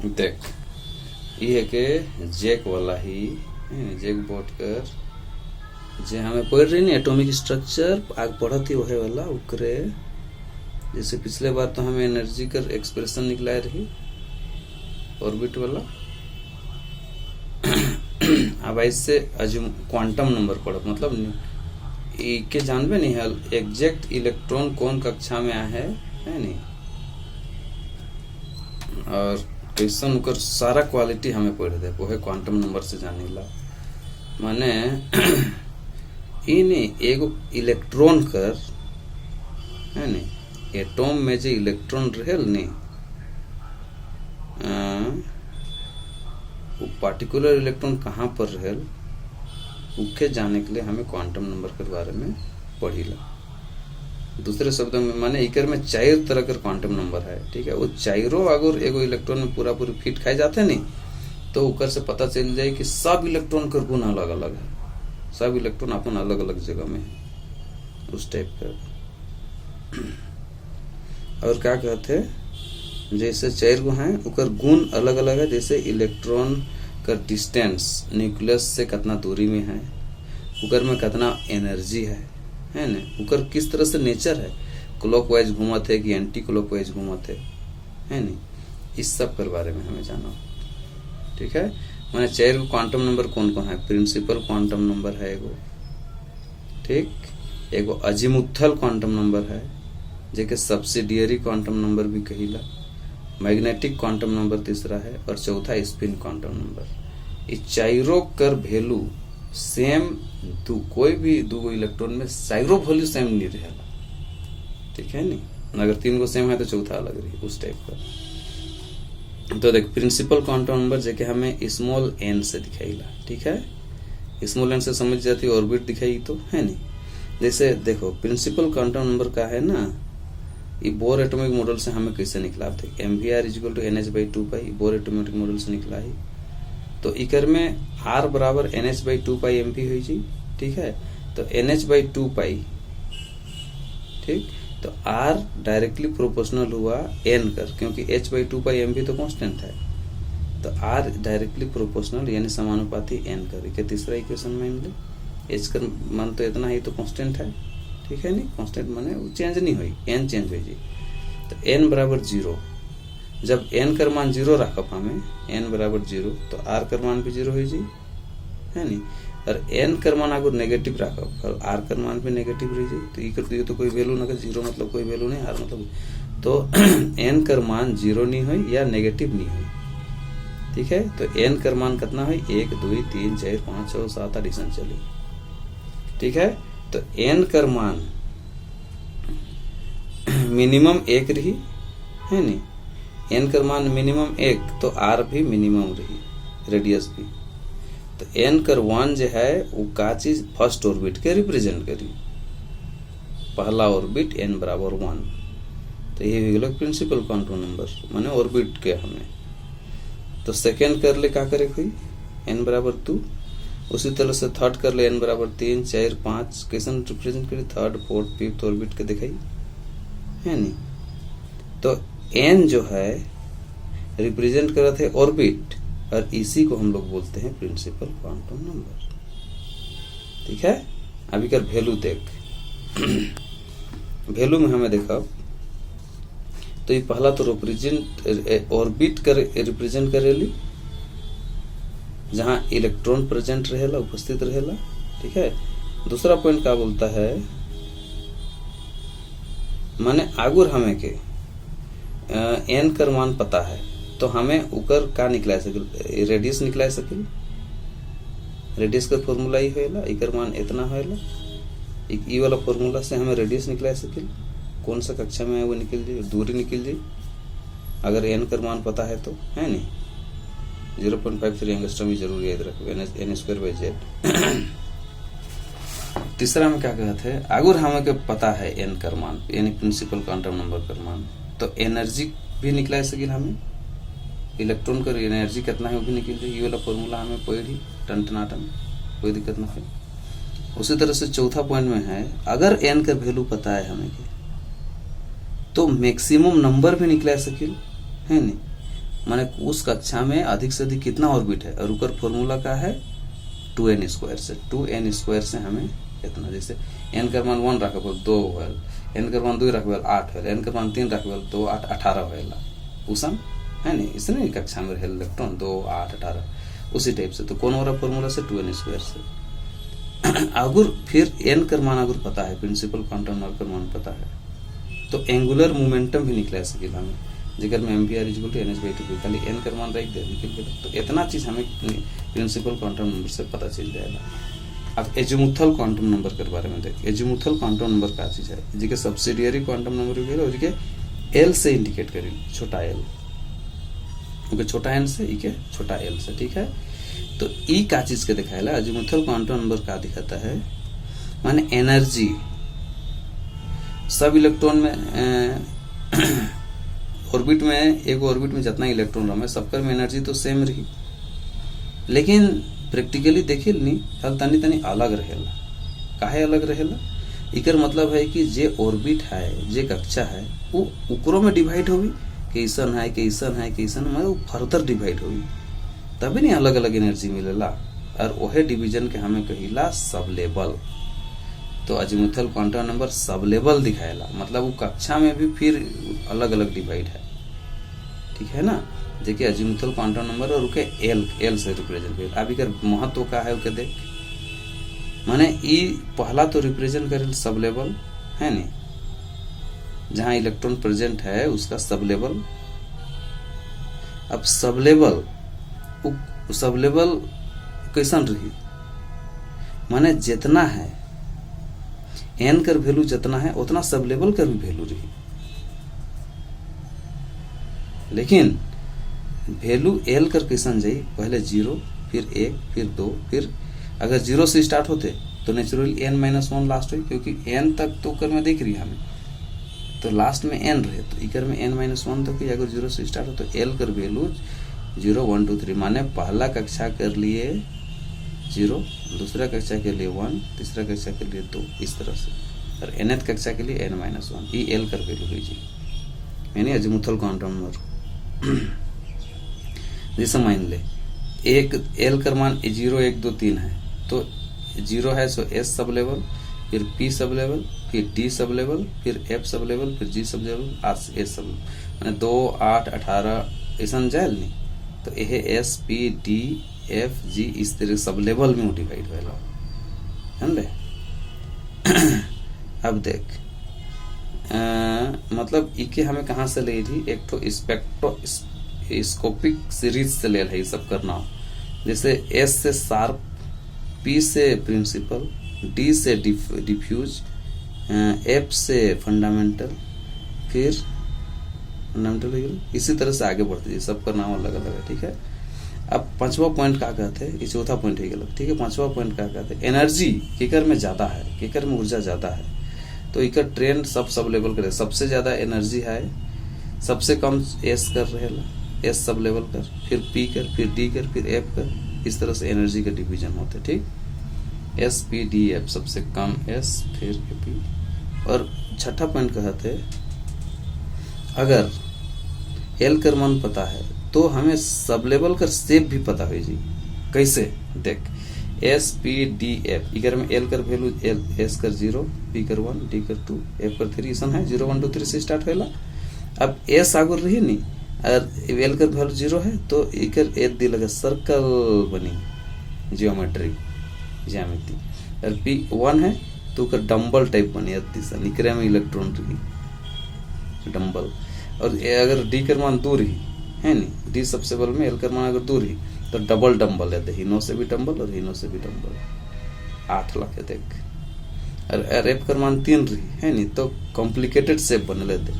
देख ये के जैक वाला ही जैक बोर्ड कर जे हमें पढ़ रही नहीं एटॉमिक स्ट्रक्चर आग पढ़ती वहे वाला उकरे जैसे पिछले बार तो हमें एनर्जी कर एक्सप्रेशन निकला रही ऑर्बिट वाला अब इससे क्वांटम नंबर पढ़ो मतलब के जानबे नहीं है एग्जैक्ट इलेक्ट्रॉन कौन कक्षा में आया है नहीं और क्वेश्चन उकर सारा क्वालिटी हमें पढ़ दे वो है क्वांटम नंबर से जाने ला माने इन एगो इलेक्ट्रॉन कर है नहीं एटॉम में जो इलेक्ट्रॉन रहेल नहीं वो पार्टिकुलर इलेक्ट्रॉन कहाँ पर रहेल उके जाने के लिए हमें क्वांटम नंबर के बारे में पढ़ीला। दूसरे शब्दों में माने इकर में 4 तरह के क्वांटम नंबर है, ठीक है। वो चारों अगर एगो इलेक्ट्रॉन में पूरा पूरी फिट खाए जाते नहीं तो उकर से पता चल जाए कि सब इलेक्ट्रॉन का गुण अलग अलग है, सब इलेक्ट्रॉन अपन अलग अलग जगह में है उस टाइप का। और क्या कहते जैसे 4 गो हैं उकर गुण अलग अलग है, जैसे इलेक्ट्रॉन का डिस्टेंस न्यूक्लियस से कितना दूरी में है, उकर में कितना एनर्जी है ना, उकर किस तरह से नेचर है, क्लॉकवाइज घूमत है कि एंटी क्लॉकवाइज घूमत है नहीं, इस सब के बारे में हमें जाना, ठीक है। मैंने 4 गो क्वांटम नंबर कौन कौन है, प्रिंसिपल क्वांटम नंबर है एगो, ठीक, एगो अजीमुथल क्वांटम नंबर है जेके सब्सिडियरी क्वांटम नंबर भी कहिला, मैग्नेटिक क्वांटम नंबर तीसरा है और चौथा स्पिन क्वांटम नंबर। इस चारों कर वैल्यू सेम कोई भी दो इलेक्ट्रॉन में चारों वैल्यू सेम नहीं रहेगा, ठीक है नहीं। अगर 3 गो सेम है तो चौथा अलग रही उस टाइप का। तो देख प्रिंसिपल क्वांटम नंबर जेके हमें स्मॉल एन से दिखाईला, ठीक है। स्मॉल एन से समझ जाती है ऑर्बिट दिखाई तो है नहीं। जैसे देखो प्रिंसिपल क्वांटम नंबर का है ना, ये बोर एटॉमिक मॉडल से हमें कैसे निकला थे, MVR = NH/2π bore atomic model से निकला है। तो इकर में R बराबर NH/2π mv हुई जी, ठीक है। तो NH/2π, ठीक, तो R डायरेक्टली प्रोपोर्शनल हुआ N कर, क्योंकि H/2π mv तो कांस्टेंट है, तो R डायरेक्टली प्रोपोर्शनल यानी समानुपाती N कर। के तीसरा इक्वेशन में ले H का मान तो इतना ही तो कांस्टेंट है, ठीक है नहीं, कांस्टेंट माने वो चेंज नहीं हुई, N चेंज हुई जी। तो N बराबर 0, जब N का मान 0 रखब हमें N बराबर 0 तो R का मान भी 0 हुई जी, है नहीं। और N का मान अगर नेगेटिव रखब और R का मान भी नेगेटिव रही जी, तो ये तो कोई वैल्यू ना, 0 मतलब कोई वैल्यू नहीं, R मतलब तो N का मान 0 नहीं हुई या नेगेटिव नहीं हुई, ठीक है। तो N का मान कितना हुई 1 2 3 4 5 6 7 एडिशन चली, ठीक है। तो N का मान मिनिमम 1 रही, है नहीं, N का मान मिनिमम 1 तो R भी मिनिमम रही, रेडियस भी। तो N का 1 जो है वो का चीज फर्स्ट ऑर्बिट के रिप्रेजेंट करी, पहला ऑर्बिट N बराबर 1, तो ये हो गया प्रिंसिपल क्वांटम नंबर माने ऑर्बिट के हमें। तो सेकेंड कर ले क्या करे कोई N बराबर 2, उसी तरह से थर्ड कर ले N बराबर 3 4 5 कैसे रिप्रेजेंट करी, थर्ड फोर्थ फिफ्थ ऑर्बिट के दिखाई, है नहीं। तो N जो है रिप्रेजेंट कर रहे थे ऑर्बिट और इसी को हम लोग बोलते हैं प्रिंसिपल क्वांटम नंबर, ठीक है। अभी कर वैल्यू देख वैल्यू में हमें देखा तो ये पहला तो रिप्रेजेंट ऑर्बिट कर रिप्रेजेंट करेली जहां इलेक्ट्रॉन प्रेजेंट रहेला उपस्थित रहेला, ठीक है। दूसरा पॉइंट क्या बोलता है माने अगर हमें के N का मान पता है तो हमें उकर का निकला सकिल, रेडियस निकला सकिल, रेडियस का फॉर्मूला ही होएला, इकर मान इतना होएला, ई वाला फॉर्मूला से हमें रेडियस निकला सकिल, कौन सा कक्षा में है वो निकल जाए, दूरी निकल जाए अगर N का मान पता है तो, है नहीं। 0.53 एंगस्ट्रॉम भी जरूर याद रखो, n²/z। तीसरा में क्या कहते हैं, अगर हमें के पता है N का मान यानी प्रिंसिपल क्वांटम नंबर का मान, तो एनर्जी भी निकला सकिल, हमें इलेक्ट्रॉन का एनर्जी कितना है वो भी निकल जाए, ये वाला फॉर्मूला हमें पढ़ी टन, कोई दिक्कत ना है। उसी तरह से चौथा पॉइंट में है अगर N का वैल्यू पता है हमें के तो मैक्सिमम नंबर भी निकला सकिल, है नहीं। माने उस कक्षा में अधिक से अधिक कितना ऑर्बिट है, और उकर फॉर्मूला का है 2n स्क्वायर से। 2n स्क्वायर से हमें इतना, जैसे n का मान 1 रखबल 2 होल, n का मान 2 रखबल 8 होल, n का मान 3 रखबल 2 8 18 होएला उसन है नहीं, इसने कक्षा में रहेला इलेक्ट्रॉन 2 8 18 उसी टाइप से। तो कौन वाला फॉर्मूला से 2n स्क्वायर से। अगर फिर n का मान अगर पता है, प्रिंसिपल क्वांटम नंबर का मान पता है, तो एंगुलर मोमेंटम भी निकला सकेला हमें, जेकर में mvr = nh/2 खाली n का मान रख दे निकल गया। तो इतना चीज हमें प्रिंसिपल क्वांटम नंबर से पता चल जाएगा। अब एजीमुथल क्वांटम नंबर के बारे में देख। एजीमुथल क्वांटम नंबर का चीज है, जिके सब्सिडियरी क्वांटम नंबर हो गया, और जिके l से इंडिकेट करी, छोटा l, ओके छोटा n से, इके छोटा l से, ठीक है। तो ई का चीज के दिखाएला, एजीमुथल क्वांटम नंबर का दिखाता है, माने एनर्जी सब इलेक्ट्रॉन में ऑर्बिट में, एक ऑर्बिट में जितना इलेक्ट्रॉन रहे सबकर में एनर्जी तो सेम रही, लेकिन प्रैक्टिकली देखिए नहीं हल तनी तनी अलग रहेला। काहे अलग रहेला? इकर मतलब है कि जे ऑर्बिट है, जे कक्षा है, वो उकरो में डिवाइड होगी, कैसन है कैसन है कैसन, मतलब वो फर्दर डिवाइड होगी, तभी नहीं अलग अलग एनर्जी मिलेला। और वही डिवीजन के हमें कहिला सब लेवल। तो azimuthal quantum number sub level दिखाएला, मतलब वो कक्षा में भी फिर अलग अलग डिवाइड है, ठीक है ना। देखिए अजीमुथल क्वांटम नंबर और उके एल से रिप्रेजेंट कर। अब इकर महत्व का है उके देख, माने ई पहला तो रिप्रेजेंट करे सब लेवल है नी, जहां इलेक्ट्रॉन प्रेजेंट है उसका सब लेवल। अब सब लेवल कैसन रही, माने जितना है n कर वैल्यू जितना है उतना सब लेवल कर भी वैल्यू रही, लेकिन वैल्यू l कर कैसन जाई, पहले 0 फिर 1 फिर 2, फिर अगर 0 से स्टार्ट होते तो नेचुरली n-1 लास्ट हुई, क्योंकि n तक तो कर में देख रही हमें, तो लास्ट में n रहे, तो इकर में n-1 तक। अगर 0 से स्टार्ट हो तो l कर वैल्यू 0 1 2 3, माने पहला कक्षा कर लिए 0, दूसरा कक्षा के लिए 1, तीसरा कक्षा के लिए 2, इस तरह से, और nth कक्षा के लिए n-1, ये l कर वैल्यू लीजिए, यानी अजीमुथल क्वांटम नंबर। जैसे मान ले एक l का मान 0 1 2 3 है, तो 0 है सो s सब लेवल, फिर p सब लेवल, फिर d सब लेवल, फिर f सब लेवल, फिर g सब लेवल, s सब, माने 2 8 18 ऐसा जाए नहीं। तो यह s p d f g इस तरह सब लेवल में डिवाइड होएला, समझे। अब देख मतलब इके हमें कहाँ से ले थी, एक तो स्पेक्ट्रोस्कोपिक सीरीज से ले है सब करना, जैसे S से शार्प, P से प्रिंसिपल, D से डिफ्यूज, F से फंडामेंटल, फिर फंडामेंटल, इसी तरह से आगे बढ़ती है, सबका नाम अलग अलग है, ठीक है। अब पांचवा पॉइंट क्या कहते हैं, ये चौथा पॉइंट है गलत, ठीक है। पांचवा पॉइंट क्या कहते हैं, एनर्जी केकर में ज्यादा है, केकर में ऊर्जा ज्यादा है, तो इकर ट्रेंड सब लेवल करे, सबसे ज्यादा एनर्जी है, सबसे कम एस कर रहेला, एस सब लेवल कर, फिर पी कर, फिर डी कर, फिर एफ कर, इस तरह से एनर्जी का डिवीजन होते, ठीक। एस पी डी एफ, सबसे कम एस, फिर पी। और छठा पॉइंट कहते अगर एल कर मान पता है तो हमें सब लेवल का शेप भी पता हो जी। कैसे देख, एस पी डी एफ, इधर में एल कर वैल्यू एस कर 0, पी कर 1, डी कर 2, एफ कर 3, ऐसा है 0 1 2 3 से स्टार्ट होला। अब एस आगे रही नहीं, और एल कर वैल्यू 0 है, तो इकर एक दी लगा सर्कल बनी ज्योमेट्री, और पी 1 है तो कर डम्बल टाइप बनी, दिशा निकरे में इलेक्ट्रॉन रही डम्बल। और अगर डी कर मान दूर ही है नहीं, डी सबसे बल में, एल कर मान अगर दूर ही तो डबल डम्बल है, हिनो से भी डम्बल और हिनो से भी डम्बल, 8 लाख है देख। और एफ कर मान 3 रही है नहीं, तो कॉम्प्लिकेटेड शेप बन लेते,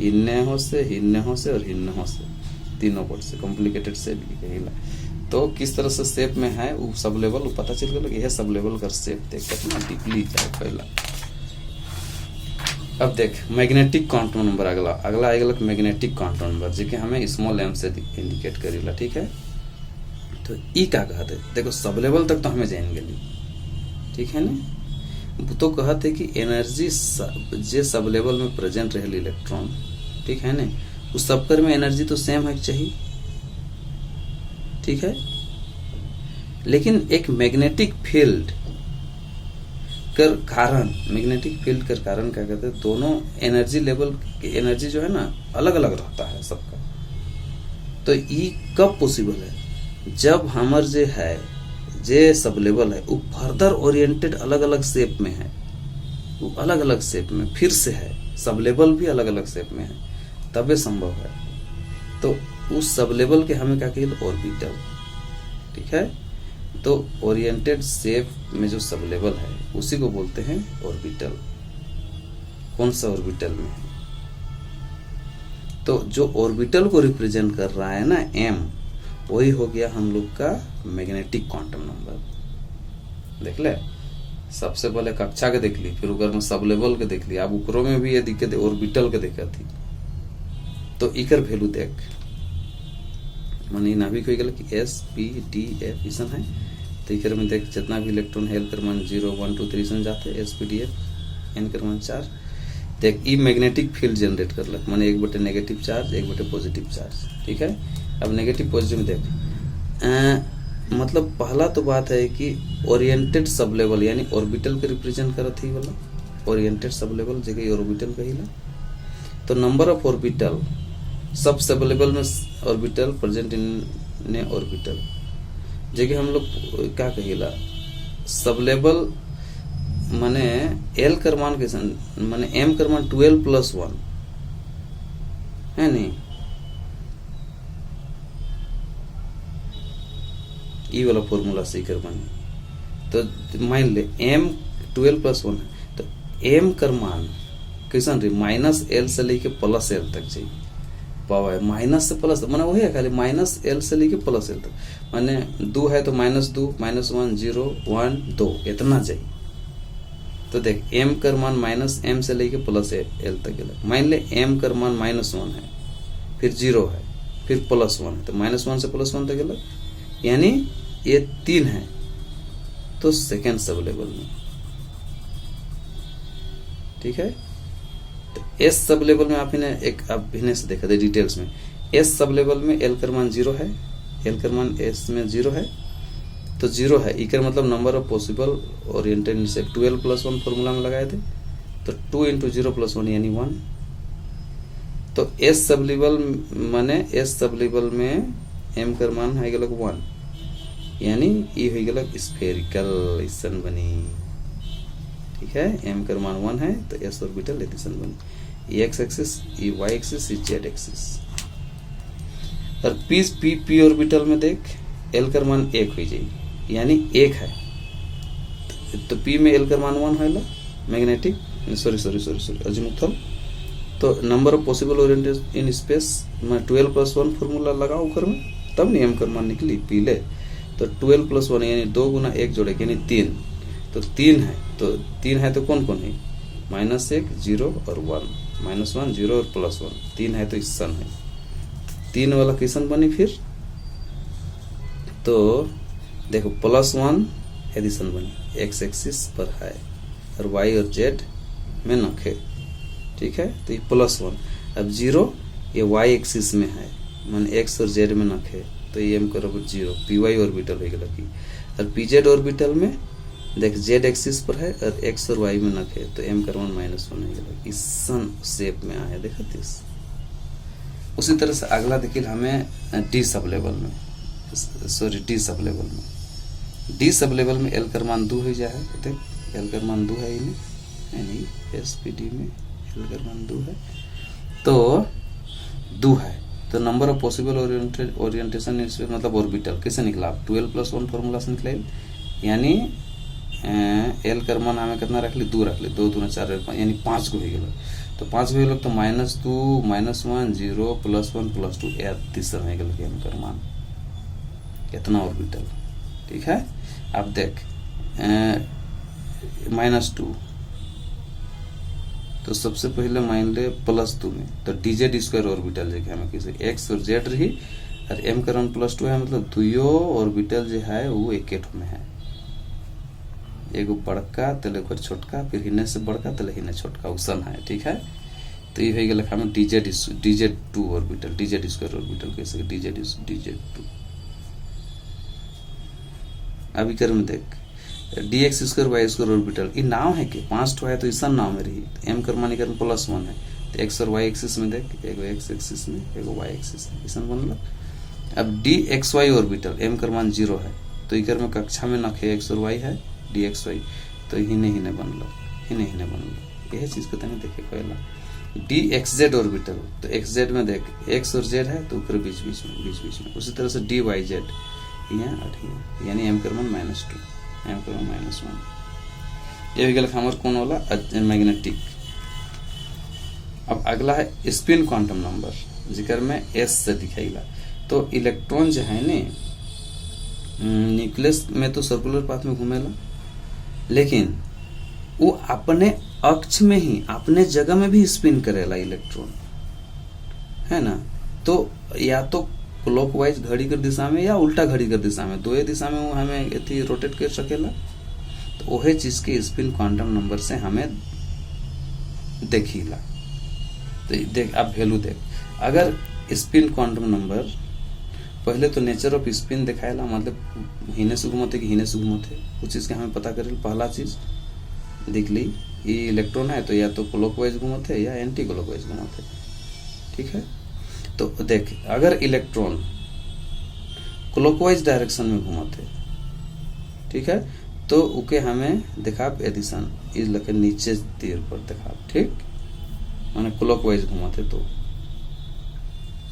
हिन्ने हो से और हिन्ने हो से, तीनों पट से कॉम्प्लिकेटेड शेप कहेला। तो किस तरह से शेप में है वो सब लेवल वो पता चल गया, यह सब लेवल का शेप देख कितना डीपली है पहला। अब देख मैग्नेटिक क्वांटम नंबर, अगला आएगा मैग्नेटिक क्वांटम नंबर, जिके हमें स्मॉल m से इंडिकेट करेला, ठीक है। तो ई क्या कहते, देखो सब लेवल तक तो हमें जाएंगे नहीं, ठीक है ना। तो कहते कि एनर्जी जे सब लेवल में प्रेजेंट रहे इलेक्ट्रॉन, ठीक है ना, उस सबकर में एनर्जी तो सेम है चाहिए, ठीक है। लेकिन एक मैग्नेटिक फील्ड कर कारण, मैग्नेटिक फील्ड के कारण क्या कहते हैं, दोनों एनर्जी लेवल, एनर्जी जो है ना अलग अलग रहता है सबका। तो ये कब पॉसिबल है, जब हमर जे है जे सब लेवल है वो फर्दर ओरिएंटेड अलग अलग शेप में है, वो अलग अलग शेप में फिर से है, सब लेवल भी अलग अलग शेप में है, तबे संभव है। तो उस सब लेवल के हमें क्या कहिए, ऑर्बिटल, ठीक है। तो ओरिएंटेड शेप में जो सब लेवल है उसी को बोलते हैं ऑर्बिटल। कौन सा ऑर्बिटल में है, तो जो ऑर्बिटल को रिप्रेजेंट कर रहा है ना m, वही हो गया हम लोग का मैग्नेटिक क्वांटम नंबर। देख ले, सबसे पहले कक्षा के देख ली, फिर उकर में सब लेवल के देख ली, अब उकरो में भी ये दिक्कत ऑर्बिटल के देखा थी। तो इकर वैल्यू देख, मानी नाभिक हो गया कि S-P-D-F इसन है। तो इकर में देख जितना भी इलेक्ट्रॉन है, L कर मान 0 1 2 3 सन जाते हैं, S-P-D-F N कर मान 4। देख ई मैग्नेटिक फील्ड जनरेट कर लग, माने एक बटे नेगेटिव चार्ज एक बटे पॉजिटिव चार्ज, ठीक है। अब नेगेटिव पॉजिटिव में देख, मतलब पहला तो बात है कि ओरिएंटेड सब लेवल यानी ऑर्बिटल के रिप्रेजेंट करत ही वाला, ओरिएंटेड सब लेवल जगह ऑर्बिटल कहिला। तो number of orbital, sub level में ऑर्बिटल प्रेजेंट इन ऑर्बिटल जगह हम लोग क्या कहिला, सब लेवल माने L कर मान कैसे, माने M कर मान 12+1 है नहीं, ई वाला फॉर्मूला से कर बने। तो मान ले M 12+1 है, तो M कर मान कैसन रही, -L से लेके +L तक चाहिए। पावर माइनस से प्लस, माने वही है खाली -L से लेके +L तक, माने 2 है तो -2 -1 0 1 2 इतना चाहिए। तो देख M कर मान -M से लेके +L तक गया। मान ले M कर मान -1 है, फिर 0 है, फिर +1 है, तो -1 से +1 तक गया, यानी ये 3 है। तो सेकेंड सब लेवल में, ठीक है। तो S सब लेवल में आप इन्हें एक अब इन्हें से देखा दे डिटेल्स में। S सब लेवल में L कर मान 0 है, L कर मान S में 0 है, तो 0 है, इकर मतलब नंबर ऑफ पॉसिबल ओरिएंटेड से 12+1 फॉर्मूला में लगाए थे, तो 2 × 0+1 यानी 1। तो S सब लेवल माने S सब लेवल में M कर मान है गलक 1, यानी ये हो गलक स्फेरिकल इसन बनी, ठीक है। M कर मान 1 है तो S ऑर्बिटल इसन बनी, ये x एक्सिस, ये y एक्सिस, ये z एक्सिस। और p ऑर्बिटल में देख L कर मान 1 हो जाएगी, यानी 1 है, तो P में L कर मान 1 है मैग्नेटिक, सॉरी अजीमुथल। तो number of possible oriented in space में 12+1 फॉर्मूला लगाओ ऊपर में, तब नहीं M कर मान निकली पी ले। तो 12+1 यानी 2 × 1 जोड़े यानी 3, तो 3 है, तो 3 है तो कौन कौन है, -1 0 और 1, -1 0 और +1, 3 है तो इसन है, 3 वाला किसन बनी। फिर तो देखो +1 एडिशन बनी, x एक्सिस पर है और y और z में नखे, ठीक है। तो ये +1, अब 0 ये y एक्सिस में है, मान x और z में नखे, तो ये m करोगे 0, py ऑर्बिटल हो गया की। और pz ऑर्बिटल में देख z एक्सिस पर है और x और y में नखे, तो m कर मान -1 हो गया, इसन शेप में आया, देखा तीस। उसी तरह से अगला देखिए हमें D सब लेवल में, सॉरी D सब लेवल में, D सब लेवल में L कर मान 2 हो जाए, देख L कर मान 2 है, यानी SPD में L कर मान 2 है, तो 2 है। तो नंबर ऑफ पॉसिबल ओरिएंटेशन मतलब ऑर्बिटल कैसे निकला, 12+1 फॉर्मूला से निकला, यानी L कर मान हमें कितना रख ली, 2 रख ली, 2 2 4 5, यानी 5 को हो गया। तो 5 को तो -2 -1 0 +1 +2 या तीसरा हो गया M कर मान, कितना ऑर्बिटल, ठीक है। अब देख -2, तो सबसे पहले मान ले +2 में, तो dz² ऑर्बिटल जगह हमें किसी x और z रही, और m का मान +2 है, मतलब दुयो ऑर्बिटल जो है वो एक में है, एगो बड़का तले को छोटका, फिर हिने से बड़का तले हिने छोटका उसन है, ठीक है। तो ये हो गया हमें dz2 ऑर्बिटल, dz² ऑर्बिटल कैसे dz2, अब इकर में देख dx square y square orbital ई नाव है कि 5 ठो है तो इसन नाव में रही m कर मान इकर में +1 है तो x और y एक्सिस में देख एगो x एक्सिस में एगो y एक्सिस में इसन बनल। अब dxy ऑर्बिटल m कर मान 0 है तो इकर में कक्षा में नखे x और y है dxy तो हिने बनल यह चीज को तने देखे कहला। dxz ऑर्बिटल तो xz में देख x और z है तो ऊपर बीच में उसी तरह से dyz यहाँ और यानी m कर मान -2 m कर मान -1 ये हो गया हमर कौन वाला मैग्नेटिक। अब अगला है स्पिन क्वांटम नंबर जिकर में s से दिखाईला। तो इलेक्ट्रॉन जो है ने न्यूक्लियस में तो सर्कुलर पाथ में घूमेला लेकिन वो अपने अक्ष में ही अपने जगह में भी स्पिन करेला इलेक्ट्रॉन है ना। तो या तो क्लॉकवाइज घड़ी कर दिशा में या उल्टा घड़ी कर दिशा में दो दिशा में वो हमें एथी रोटेट कर सकेला। तो वही चीज के स्पिन क्वांटम नंबर से हमें देखीला। तो देख आप वैल्यू देख अगर स्पिन क्वांटम नंबर पहले तो नेचर ऑफ स्पिन दिखाएला मतलब हिने से घूमते कि हिने से घूमते उस चीज के हमें पता करेल। पहला चीज देख ली ये इलेक्ट्रॉन है तो या तो क्लॉकवाइज घूमते या एंटी क्लॉकवाइज घूमते ठीक है। तो देख अगर इलेक्ट्रॉन क्लॉकवाइज डायरेक्शन में घूमते ठीक है तो उके हमें दिखाब एडिशन इस लके नीचे तीर पर दिखाब ठीक माने क्लॉकवाइज घुमाते तो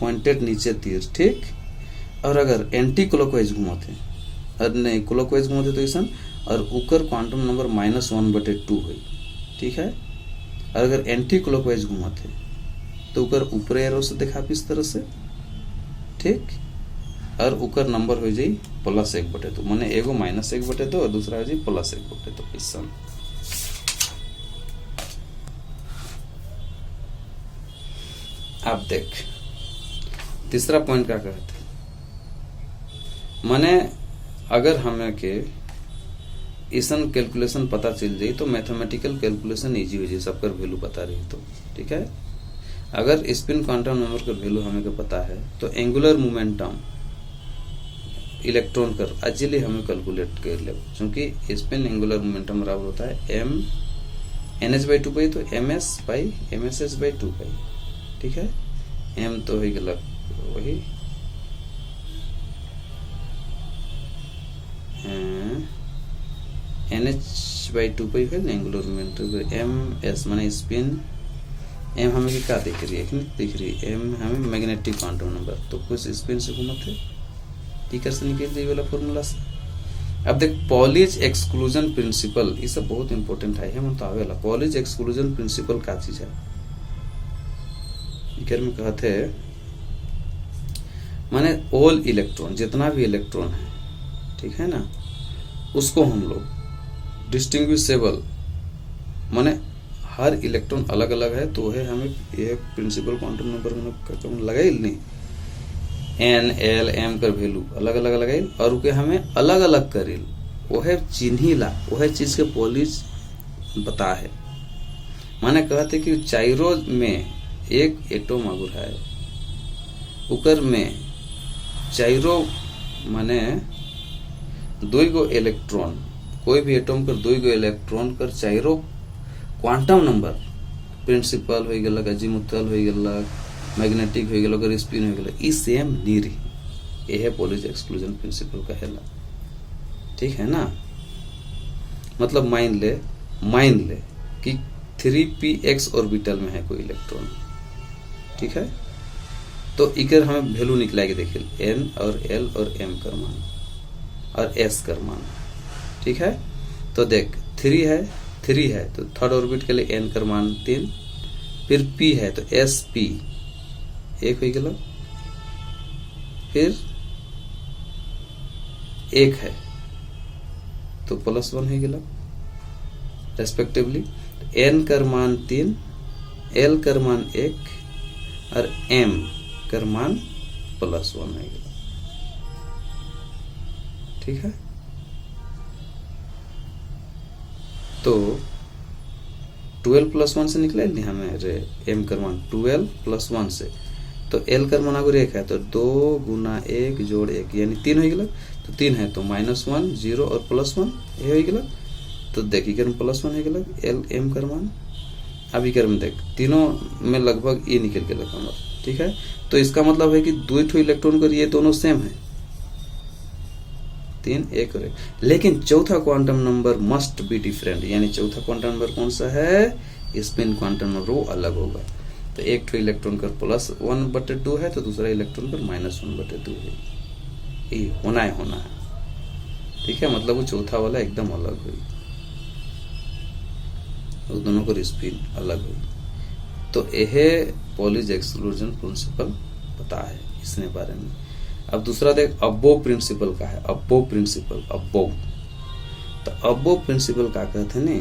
पॉइंटेड नीचे तीर ठीक। और अगर एंटी क्लॉकवाइज घुमाते और नहीं क्लॉकवाइज घुमाते तो ऐसा और उकर क्वांटम नंबर -1/2 हुई ठीक है। और अगर एंटी क्लॉकवाइज घुमाते तो उकर ऊपर एरो से दिखा इस तरह से ठीक। और उकर नंबर हो जाई +1/2 माने एगो -1/2 और दूसरा हो जाई +1/2 इसन। अब देख तीसरा पॉइंट क्या कहते माने अगर हमें के इसन कैलकुलेशन पता चल जाए तो मैथमेटिकल कैलकुलेशन इजी हो जाए सबकर वैल्यू पता रही तो ठीक है। अगर स्पिन क्वांटम नंबर का वैल्यू हमें के पता है तो एंगुलर मोमेंटम इलेक्ट्रॉन कर अजिली हमें कैलकुलेट कर ले क्योंकि स्पिन एंगुलर मोमेंटम बराबर होता है m nh/2 तो ms/mss/2 ठीक है। m तो ही गलत वही nh/2 है एंगुलर मोमेंटम ms माने स्पिन m हमें क्या दिख रही है दिख रही है m हमें मैग्नेटिक क्वांटम नंबर तो कुछ स्पिन से घूमते टीकर से निकल जाए वाला फॉर्मूला से। अब देख पॉलिज एक्सक्लूजन प्रिंसिपल ये सब बहुत इंपॉर्टेंट है हम तो आवेला पॉलिज एक्सक्लूजन प्रिंसिपल का चीज है इकर में कहते हैं माने ऑल इलेक्ट्रॉन जितना भी इलेक्ट्रॉन है ठीक है ना उसको हम लोग डिस्टिंग्विशेबल माने हर इलेक्ट्रॉन अलग अलग है तो है हमें ये प्रिंसिपल क्वांटम नंबर में लगाई नहीं n l m कर वैल्यू अलग अलग लगाई और उके हमें अलग अलग करेल वो है चिन्हिला वो है चीज के पॉलिश बता है। माने कहते कि चाइरो में एक एटम अगर है उकर में चाइरो माने 2 गो इलेक्ट्रॉन कोई भी एटम कर 2 गो इलेक्ट्रॉन कर चाइरो क्वांटम नंबर प्रिंसिपल हो गेलक अजीमुथल हो गेलक मैग्नेटिक हो गेलक और स्पिन हो गेलक ई सेम नहीं रही यह पॉलिज एक्सक्लूजन प्रिंसिपल कहेला ठीक है ना। मतलब मान ले कि 3px ऑर्बिटल में है कोई इलेक्ट्रॉन ठीक है तो इकर हमें वैल्यू निकला के देखे n और l और m का मान और s का मान ठीक है। तो देख 3 है तो थर्ड ऑर्बिट के लिए n का मान 3 फिर p है तो sp 1 हो गया फिर 1 है तो +1 हो गया रेस्पेक्टिवली n का मान 3 l का मान 1 और m का मान +1 हो गया ठीक है। तो 12 + 1 से निकला नहीं हमें m का मान 12 + 1 से तो एल कर मान अगर 1 है तो 2 गुना 1 जोड़ 1 यानी 3 हो गया। तो 3 है तो -1 0 और +1 ये हो गया। तो देख इकर में +1 हो गया एल एम कर मान। अब इकर में देख तीनों में लगभग ये निकल के लगा हमारा, ठीक है। तो इसका मतलब है कि 2 इलेक्ट्रॉन कर ये दोनों सेम है, 3 1 और 1। लेकिन चौथा quantum number must be different, यानी चौथा क्वांटम नंबर कौन सा है, स्पिन क्वांटम नंबर, वो अलग होगा। तो एक इलेक्ट्रॉन का +1/2 है तो दूसरा इलेक्ट्रॉन पर -1/2 है। ये होना है, ठीक है। मतलब वो चौथा वाला एकदम अलग हुई, उस दोनों को स्पिन अलग हुई। तो यह पॉलीज एक्सक्लूजन प्रिंसिपल पता है इसने बारे में। अब दूसरा देख अबो प्रिंसिपल का है, अबो प्रिंसिपल, अबो। तो अबो प्रिंसिपल का कहते ने,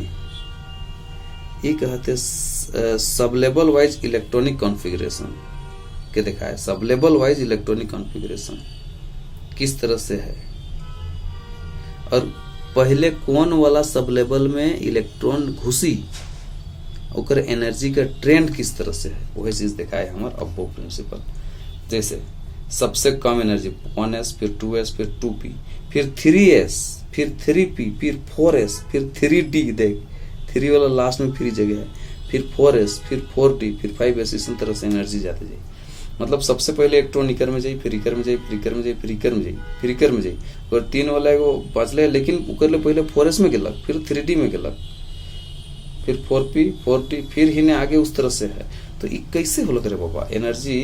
ये कहते sub level wise electronic configuration के देखा है। Sub level wise electronic configuration किस तरह से है, और पहले कौन वाला सब लेवल में इलेक्ट्रॉन घुसी, ओकर एनर्जी का ट्रेंड किस तरह से है, वही चीज देखा है हमारा अबो प्रिंसिपल। जैसे सबसे कम एनर्जी 1s, फिर 2s, फिर 2p, फिर 3s, फिर 3p, फिर 4s, फिर 3d। देख 3 वाला लास्ट में फ्री जगह है, फिर 4s, फिर 4d, फिर 5s। इस तरह से एनर्जी जाते जाए। मतलब सबसे पहले इलेक्ट्रॉन इकर में जाई, फिर इकर में जाई, फिर इकर में जाई, फिर इकर में जाई, फिर इकर में जाई। और 3 वाला एगो बचले, लेकिन उकर ले पहले 4s में गेलक, फिर 3d में गेलक, फिर 4p 4d, फिर ही ने आगे उस तरह से है। तो ये कैसे होल करे बाबा, एनर्जी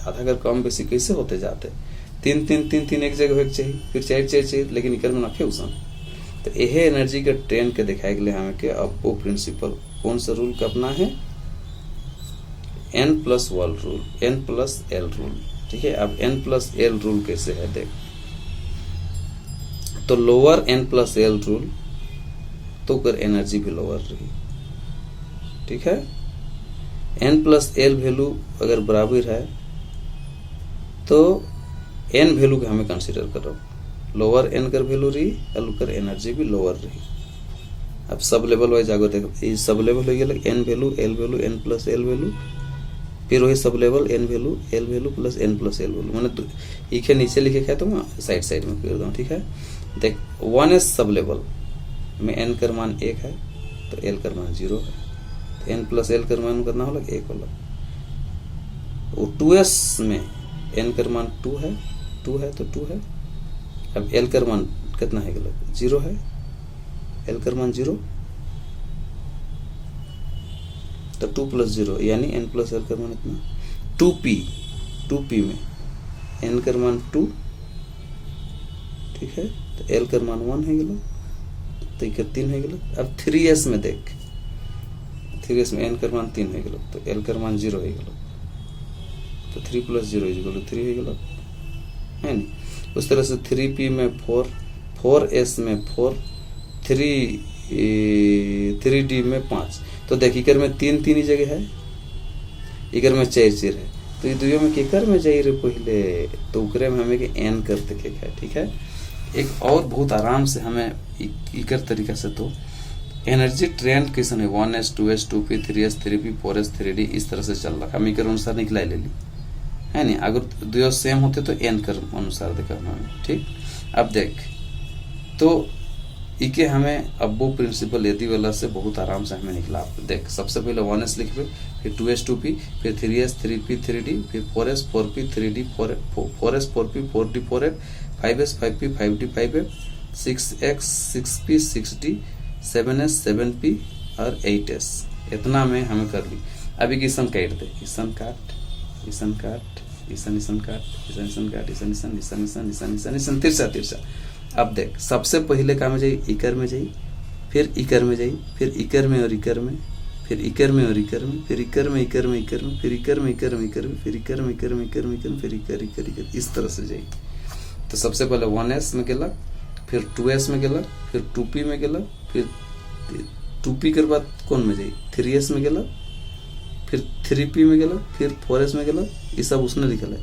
आधा कर कम बेसी कैसे होते जाते। 3 3 3 3 एक जगह चाहिए, फिर 4 4 चाहिए, लेकिन इकर में नखे उसन। तो यह एनर्जी के ट्रेंड के दिखाए गए हमें के अबो प्रिंसिपल कौन सा रूल का अपना है, n+1 रूल, n+l रूल, ठीक है। अब n+l रूल कैसे है देख, तो लोअर n+l रूल तो कर एनर्जी भी लोअर रही, ठीक है। n+l वैल्यू अगर बराबर है तो n वैल्यू के हमें कंसीडर करो, लोअर n कर वैल्यू रही और कर एनर्जी भी लोअर रही। अब सब लेवल वाइज आगे देखो, ये सब लेवल हो गया n value l value n+l value, फिर वही sub level n value l value plus n+l value. मैंने इखे नीचे लिखे है तो मैं साइड साइड में कर दूँ, ठीक है। देख 1s सब लेवल में n कर मान 1 है तो l कर मान 0 है, तो n+l कर मान करना होगा 1 होगा। वो 2s में n कर मान 2 है तो 2 है। अब l कर मान कितना है, 0 है, l कर मान 0 तो 2 + 0 यानी n+l कर मान इतना। 2p में n कर मान 2, ठीक है, तो l कर मान 1 है गलो, तो 3 है गलो। अब 3s में देख, 3s में n कर मान 3 है गलो, तो l कर मान 0 है गलो, तो 3 + 0 = 3 है गलो, है नहीं। उस तरह से 3p में 4, 4s में 4, 3d में 5। तो देख इकर में 3 3 ही जगह है, इकर में 4 4 है, तो ये दुनिया में केकर में जाई रे पहले, तो उकरे में हमें के n करते के है, ठीक है। एक और बहुत आराम से हमें इकर तरीका से तो एनर्जी ट्रेंड कैसे है, 1s 2s 2p 3s 3p 4s 3d इस तरह से चल रहा है। हम इकर अनुसार निकला ले ली, है नहीं। अगर दो सेम होते तो n कर अनुसार देखा हमें, ठीक। अब देख तो इके हमें अबो प्रिंसिपल यदि वाला से बहुत आराम से हमें निकला। देख सबसे पहले 1s लिखबे, फिर 2s 2p, फिर 3s 3p 3d, फिर 4s 4p 3d 4s 4p 4d 4f, 5s 5p 5d 5f, 6x 6p 6d, 7s 7p और 8s। इतना में हमें कर ली। अभी ईसन काट दे, ईसन काट, ईसन काट, ईसन ईसन काट, ईसन ईसन काट, ईसन ईसन ईसन ईसन ईसन ईसन ईसन तिरछा तिरछा। अब देख सबसे पहले काम में जाई, इकर में जाई, फिर इकर में जाई, फिर इकर में और इकर में, फिर इकर में और इकर में, फिर इकर में इकर में इकर में, फिर इकर में इकर में इकर में, फिर इकर में इकर में इकर में इकर में, फिर इकर इकर इकर, इस तरह से जाई। तो सबसे पहले 1s में गेलक, फिर 2s में गेलक, फिर 2p में गेलक, फिर 2p के बाद कौन में जाई, 3s में गेलक, फिर 3p में गेलक, फिर 4s में गेलक, ये सब उसने लिखल है।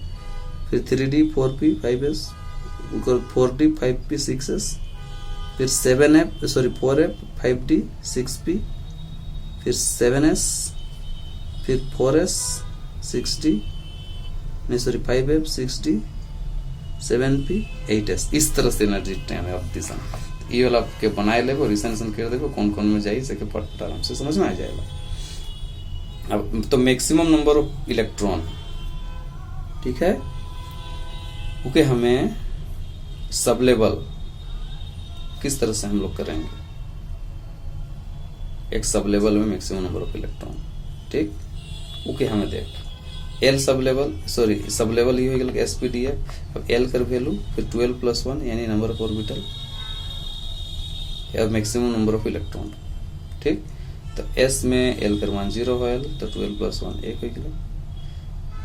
फिर 3d 4p 5s, 4d 5p 6s, फिर 7f sorry 4f 5d 6p, फिर 7s, फिर 4s 6d नहीं sorry 5f 6d 7p 8s, इस तरह से एनर्जी ट्रेन है ऑफ दिशा। ये वाला आपके बनाए लेबो और ईसन कर देबो कौन कौन में जाई सके पट आराम से समझ में आ जाएगा। अब तो मैक्सिमम नंबर ऑफ इलेक्ट्रॉन, ठीक है, ओके, हमें सब लेवल किस तरह से हम लोग करेंगे, एक सब लेवल में मैक्सिमम नंबर ऑफ इलेक्ट्रॉन, ठीक, ओके, हमें देख L sub level, sorry sub level ये हो गया sp/df। अब एल कर वैल्यू फिर 12+1 यानी नंबर ऑफ ऑर्बिटल या मैक्सिमम नंबर ऑफ इलेक्ट्रॉन, ठीक। तो s में एल कर मान 0 हो तो 12+1 1 हो गया,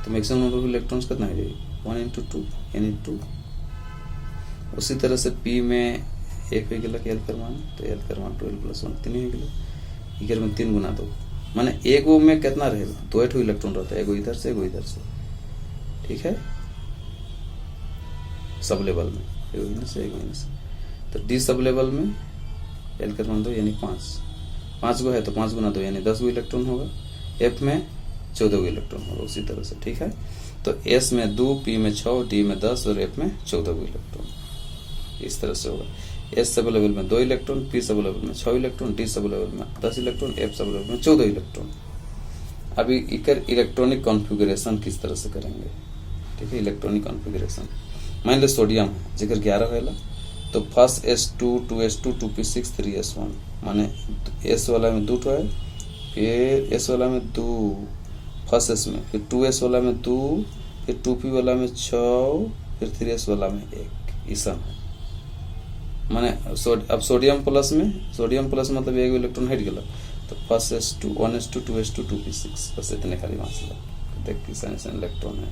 तो मैक्सिमम नंबर ऑफ इलेक्ट्रॉन्स कितना हो जाएगी 1 × 2 यानी 2। उसी तरह से p में 1 हो गया एल कर मान, तो एल कर मान 12+1 3 हो गया, इधर में 3 गुना 2 माने एक वो में कितना रहेगा 2 इलेक्ट्रॉन रहता है, एगो इधर से एगो इधर से, ठीक है, सब लेवल में एगो इधर से एगो इधर से। तो डी सब लेवल में एल कर मान 2 यानी 5 गो है तो 5 गुना 2 यानी 10 गो इलेक्ट्रॉन होगा, एफ में 14 गो इलेक्ट्रॉन होगा उसी तरह से, ठीक है। तो एस में 2, पी में 6, डी में 10 और एफ में 14 गो इलेक्ट्रॉन, इस तरह से होगा। एस सब लेवल में 2 इलेक्ट्रॉन, पी सब लेवल में 6 इलेक्ट्रॉन, डी सब लेवल में 10 इलेक्ट्रॉन, एफ सब लेवल में 14 इलेक्ट्रॉन। अभी इकर इलेक्ट्रॉनिक कॉन्फ़िगरेशन किस तरह से करेंगे, ठीक है, इलेक्ट्रॉनिक कॉन्फ़िगरेशन मान लो सोडियम है जिकर 11 है, तो first S2 2s2 2p6 3s1 माने S वाला में 2 है, फिर S वाला में 2 फर्स्ट S में, फिर 2s वाला में 2, फिर 2p वाला में 6, फिर 3s वाला में 1, ईसन है माने अब सोडियम प्लस मतलब एक इलेक्ट्रॉन हट गया, तो first S2 1s2 2s2 2p6 बस इतने खाली मास देख ईसन इलेक्ट्रॉन है।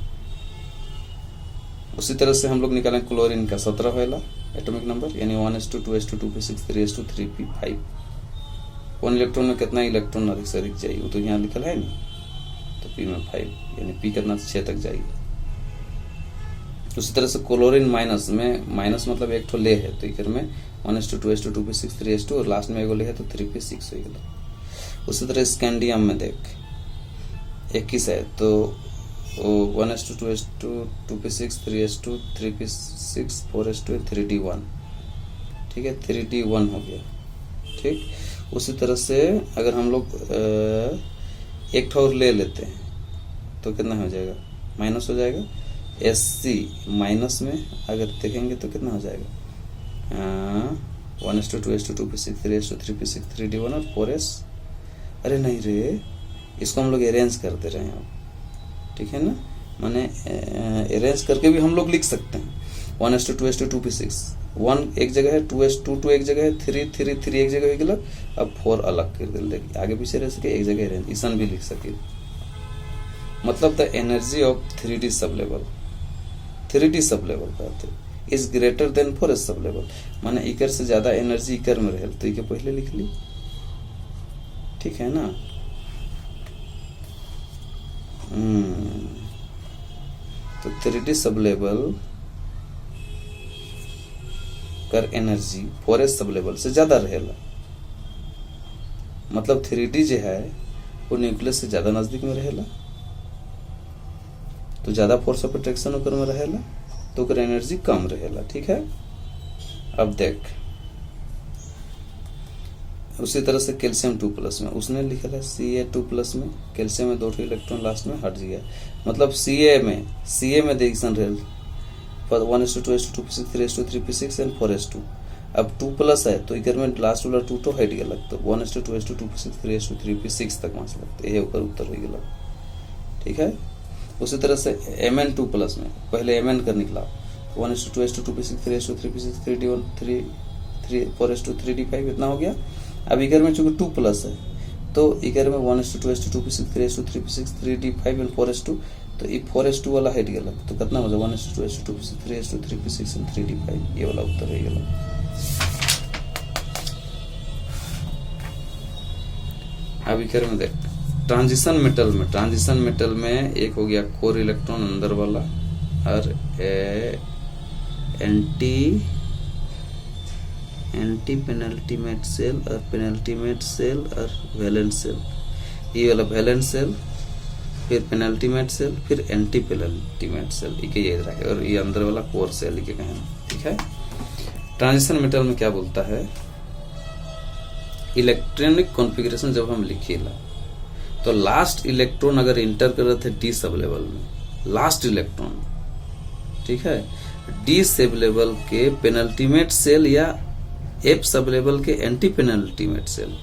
उसी तरह से हम लोग निकालें क्लोरीन का 17 है एटॉमिक नंबर यानी 1s2 2s2 2p6 3s2 3p 5। 1 electron में कितना इलेक्ट्रॉन अधिक से अधिक चाहिए वो तो यहाँ लिखल है नहीं, तो p में 5 यानी p कितना 6 तक जाएगी। उसी तरह से क्लोरीन माइनस में, माइनस मतलब एक ठो ले है तो इधर में 1s2 2s2 2p6 3s2 और लास्ट में एगो ले है तो 3p6 हो गया। उसी तरह स्कैंडियम में देख 21 है तो 1s2 2s2 2p6 3s2 3p6 4s2 3d1, ठीक है, 3d1 हो गया, ठीक। उसी तरह से अगर हम लोग एक ठोर ले लेते हैं तो कितना हो जाएगा, माइनस हो जाएगा। Sc माइनस में अगर देखेंगे तो कितना हो जाएगा 1s2 2s2 2p6 3s2 3p6 3d1 और 4s, अरे नहीं रे, इसको हम लोग अरेंज कर दे रहे हैं अब, ठीक है ना, माने अरेंज करके भी हम लोग लिख सकते हैं 1s2 2s2 2p6 1 एक जगह है, 2s2 2 एक जगह है, 3 3 3 एक जगह हो गया, अब 4 अलग कर दे, आगे पीछे रह सके एक जगह अरेंज, ईसन भी लिख सके। मतलब the energy of 3d sub level, 3d sub level का earth is greater than 4s sub level, माने इकर से ज्यादा एनर्जी इकर में रहे, तो इके पहले लिख ली, ठीक है ना। तो 3d सब लेवल कर एनर्जी 4s सब लेवल से ज्यादा रहेला, मतलब 3d जो है वो न्यूक्लियस से ज्यादा नजदीक में रहेला, तो ज्यादा फोर्स ऑफ अट्रैक्शन ओकर में रहेला तो ओकर एनर्जी कम रहेला, ठीक है। अब देख उसी तरह से कैल्शियम 2+ में उसने लिखा है Ca2+ में, कैल्शियम में 2 इलेक्ट्रॉन लास्ट में हट गया, मतलब Ca में देखिए रहेल 1s2 2s2 2p6 3s2 3p6 and 4s2, अब 2+ है तो इधर में लास्ट वाला 2 तो हट गया, तो 1s2 2s2 2p6 3s2 3p6 तक मास लगता है, ये ऊपर उत्तर हो गया, ठीक है। उसी तरह से Mn2+ में पहले Mn कर निकला 1s2 2s2 2p6 3s2 3p6 3d1 3 4s2 3d5 इतना हो गया। अब इधर में चूंकि 2+ है तो इधर में 1s2 2s2 2p6 3s2 3p6 3d5 and 4s2, तो ये 4s2 वाला हट गया, तो कितना हो जाएगा 1s2 2s2 2p6 3s2 3p6 and 3d5, ये वाला उत्तर हो गया। अब इधर में देख ट्रांजिशन मेटल में एक हो गया कोर इलेक्ट्रॉन अंदर वाला और एंटी पेनल्टीमेट सेल और पेनल्टीमेट सेल और वैलेंट सेल, ये वाला वैलेंट सेल फिर पेनल्टीमेट सेल, फिर एंटी पेनल्टीमेट सेल, इके ये रहे, और ये अंदर वाला कोर सेल इके कहें, ठीक है। ट्रांजिशन मेटल में क्या बोलता है, इलेक्ट्रॉनिक कॉन्फ़िगरेशन जब हम लिखीला तो लास्ट इलेक्ट्रॉन अगर इंटर कर थे डी सब लेवल में, लास्ट इलेक्ट्रॉन, ठीक है, डी सब लेवल के पेनल्टीमेट सेल या एफ सब लेवल के एंटी पेनल्टीमेट सेल,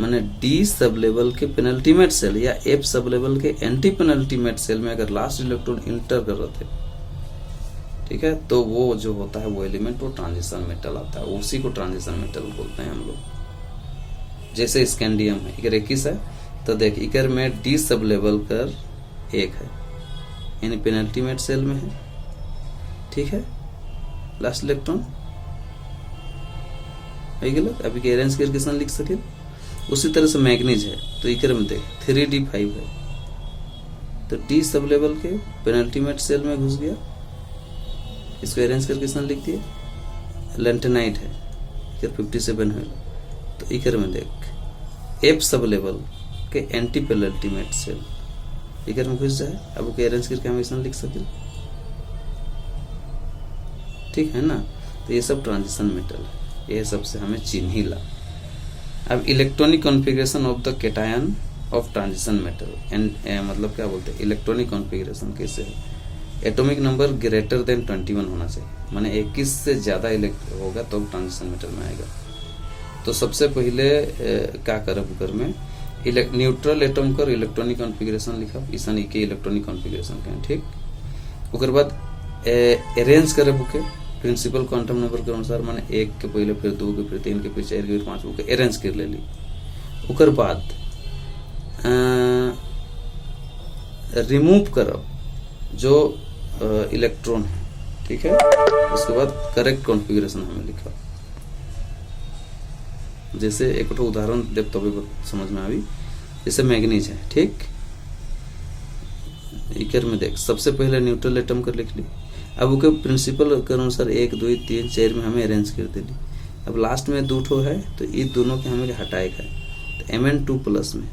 माने डी सब लेवल के पेनल्टीमेट सेल या एफ सब लेवल के एंटी पेनल्टीमेट सेल में अगर लास्ट इलेक्ट्रॉन इंटर कर रहे थे, ठीक है, तो वो जो होता है वो एलिमेंट वो ट्रांजिशन मेटल आता है, उसी को ट्रांजिशन मेटल बोलते हैं हम लोग। जैसे स्कैंडियम है, इकर 21 है, तो देख इकर में डी सब लेवल कर 1 है, यानी पेनल्टीमेट सेल में है, ठीक है, लास्ट इलेक्ट्रॉन अभी के अरेंज करके किसान लिख सके। उसी तरह से मैग्नीज है, तो इकर में देख 3d5 है, तो डी सब लेवल के पेनल्टीमेट सेल में घुस गया, इसको अरेंज करके किसान लिख दिए। लेंटेनाइट है, इकर 57 है, तो इकर में देख एफ सब लेवल के एंटी पेनल्टीमेट सेल, इकर में घुस जाए, अब ओके अरेंज करके हम किसान लिख सके, ठीक है ना। तो ये सब ट्रांजिशन मेटल है, ये सबसे हमें चिन्ह ला। अब electronic configuration of the cation of transition metal, and मतलब क्या बोलते हैं, इलेक्ट्रॉनिक कॉन्फ़िगरेशन कैसे है, एटॉमिक नंबर ग्रेटर देन 21 होना चाहिए, माने 21 से ज्यादा होगा तो ट्रांजिशन मेटल में आएगा। तो सबसे पहले क्या करब ओकर में न्यूट्रल एटम कर इलेक्ट्रॉनिक कॉन्फ़िगरेशन लिखब, ईसन के इलेक्ट्रॉनिक कॉन्फ़िगरेशन कहें, ठीक। ओकर बाद अरेंज करब ओके प्रिंसिपल क्वांटम नंबर के अनुसार, माने 1 के पहले, फिर 2 के, फिर 3 के, फिर 4 के, फिर 5 के अरेंज कर लेली। ओकर बाद रिमूव करब जो इलेक्ट्रॉन है, ठीक है। उसके बाद करेक्ट कॉन्फ़िगरेशन हमें लिखा, जैसे एक उदाहरण देव तभी समझ में आवी, जैसे मैग्नीज है, ठीक। इकर में देख सबसे पहले न्यूट्रल एटम कर लिख ली, अब ओके प्रिंसिपल के अनुसार 1 2 3 4 में हमें अरेंज कर दिली। अब लास्ट में 2 ठो है, तो ये दोनों के हमें हटाए है, तो Mn2 प्लस में,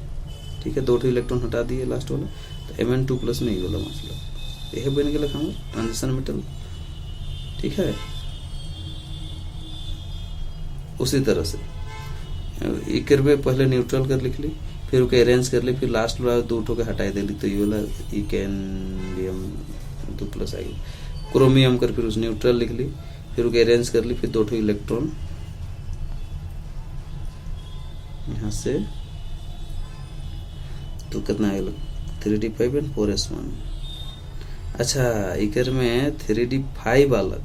ठीक है, 2 ठो इलेक्ट्रॉन हटा दिए लास्ट वाला, तो Mn2 प्लस में ये वाला मतलब यह बन गया हमारा ट्रांजिशन मेटल, ठीक है। उसी तरह से इकर में पहले न्यूट्रल कर लिख ली, फिर ओके अरेंज कर ली, फिर लास्ट वाला 2 ठो के हटाई दिली, तो ये वाला कैंडियम 2 प्लस आई। क्रोमियम कर फिर उस न्यूट्रल लिख ली, फिर ओके अरेंज कर ली, फिर 2 ठो इलेक्ट्रॉन यहाँ से, तो कितना आएगा 3d5 एंड 4s1। अच्छा इकर में 3d5 अलग